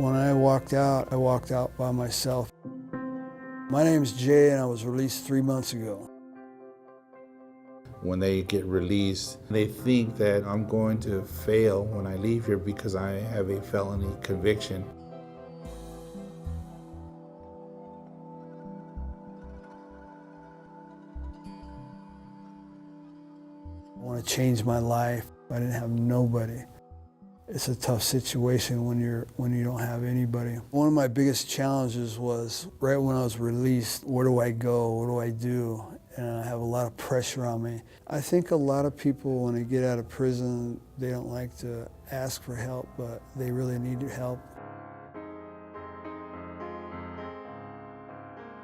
When I walked out by myself. My name's Jay, and I was released 3 months ago. When they get released, they think that I'm going to fail when I leave here because I have a felony conviction. I want to change my life. I didn't have nobody. It's a tough situation when you don't have anybody. One of my biggest challenges was right when I was released, where do I go? What do I do? And I have a lot of pressure on me. I think a lot of people, when they get out of prison, they don't like to ask for help, but they really need help.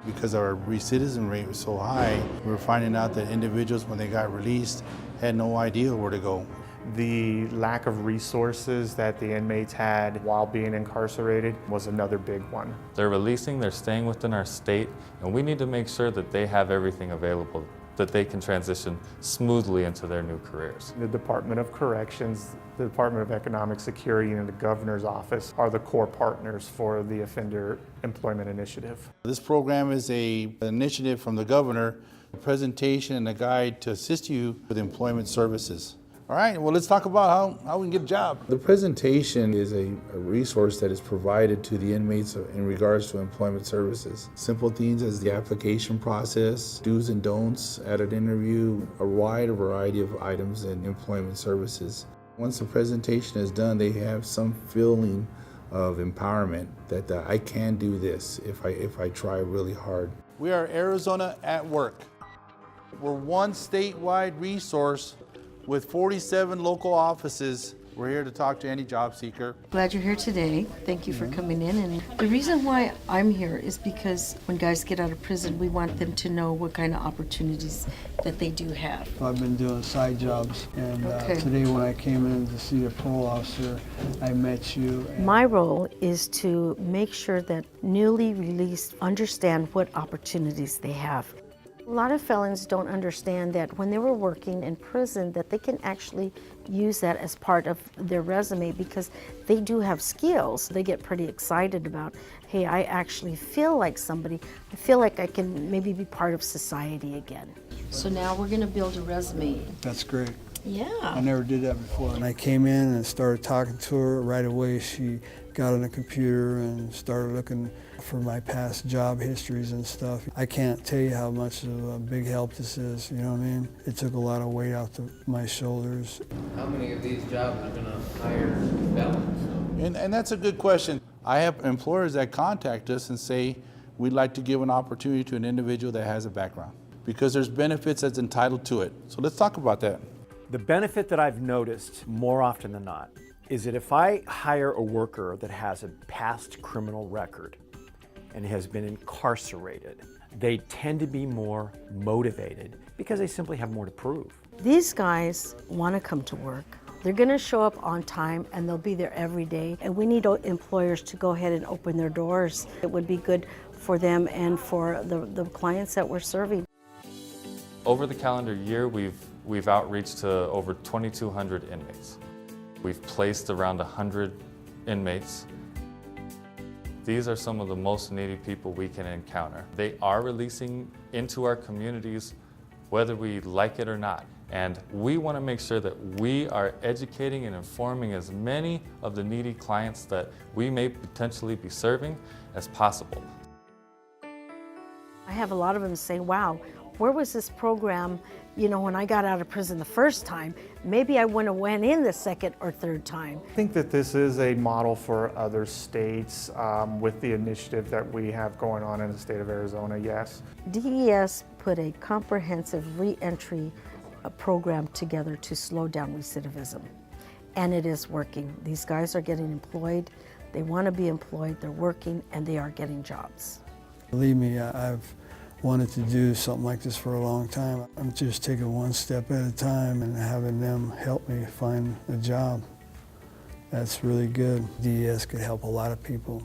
Because our recidivism rate was so high, we were finding out that individuals, when they got released, had no idea where to go. The lack of resources that the inmates had while being incarcerated was another big one. They're releasing, they're staying within our state, and we need to make sure that they have everything available, that they can transition smoothly into their new careers. The Department of Corrections, the Department of Economic Security, and the Governor's Office are the core partners for the Offender Employment Initiative. This program is an initiative from the governor, a presentation and a guide to assist you with employment services. All right, well, let's talk about how we can get a job. The presentation is a resource that is provided to the inmates in regards to employment services. Simple things as the application process, do's and don'ts at an interview, a wide variety of items in employment services. Once the presentation is done, they have some feeling of empowerment that I can do this if I try really hard. We are Arizona at Work. We're one statewide resource with 47 local offices. We're here to talk to any job seeker. Glad you're here today. Thank you for coming in. And the reason why I'm here is because when guys get out of prison, we want them to know what kind of opportunities that they do have. I've been doing side jobs, and today when I came in to see the parole officer, I met you. My role is to make sure that newly released understand what opportunities they have. A lot of felons don't understand that when they were working in prison that they can actually use that as part of their resume because they do have skills. They get pretty excited about, hey, I actually feel like somebody. I feel like I can maybe be part of society again. So now we're going to build a resume. That's great. Yeah. I never did that before. When I came in and started talking to her, right away she got on the computer and started looking for my past job histories and stuff. I can't tell you how much of a big help this is, you know what I mean? It took a lot of weight off my shoulders. How many of these jobs are going to hire felons? And that's a good question. I have employers that contact us and say, we'd like to give an opportunity to an individual that has a background because there's benefits that's entitled to it. So let's talk about that. The benefit that I've noticed more often than not is that if I hire a worker that has a past criminal record and has been incarcerated, they tend to be more motivated because they simply have more to prove. These guys want to come to work. They're going to show up on time and they'll be there every day. And we need employers to go ahead and open their doors. It would be good for them and for the clients that we're serving. Over the calendar year, we've outreached to over 2,200 inmates. We've placed around 100 inmates. These are some of the most needy people we can encounter. They are releasing into our communities whether we like it or not. And we want to make sure that we are educating and informing as many of the needy clients that we may potentially be serving as possible. I have a lot of them say, wow, where was this program, when I got out of prison the first time? Maybe I wouldn't have went in the second or third time. I think that this is a model for other states with the initiative that we have going on in the state of Arizona, yes. DES put a comprehensive re-entry program together to slow down recidivism. And it is working. These guys are getting employed, they want to be employed, they're working, and they are getting jobs. Believe me, I've wanted to do something like this for a long time. I'm just taking one step at a time and having them help me find a job. That's really good. DES could help a lot of people.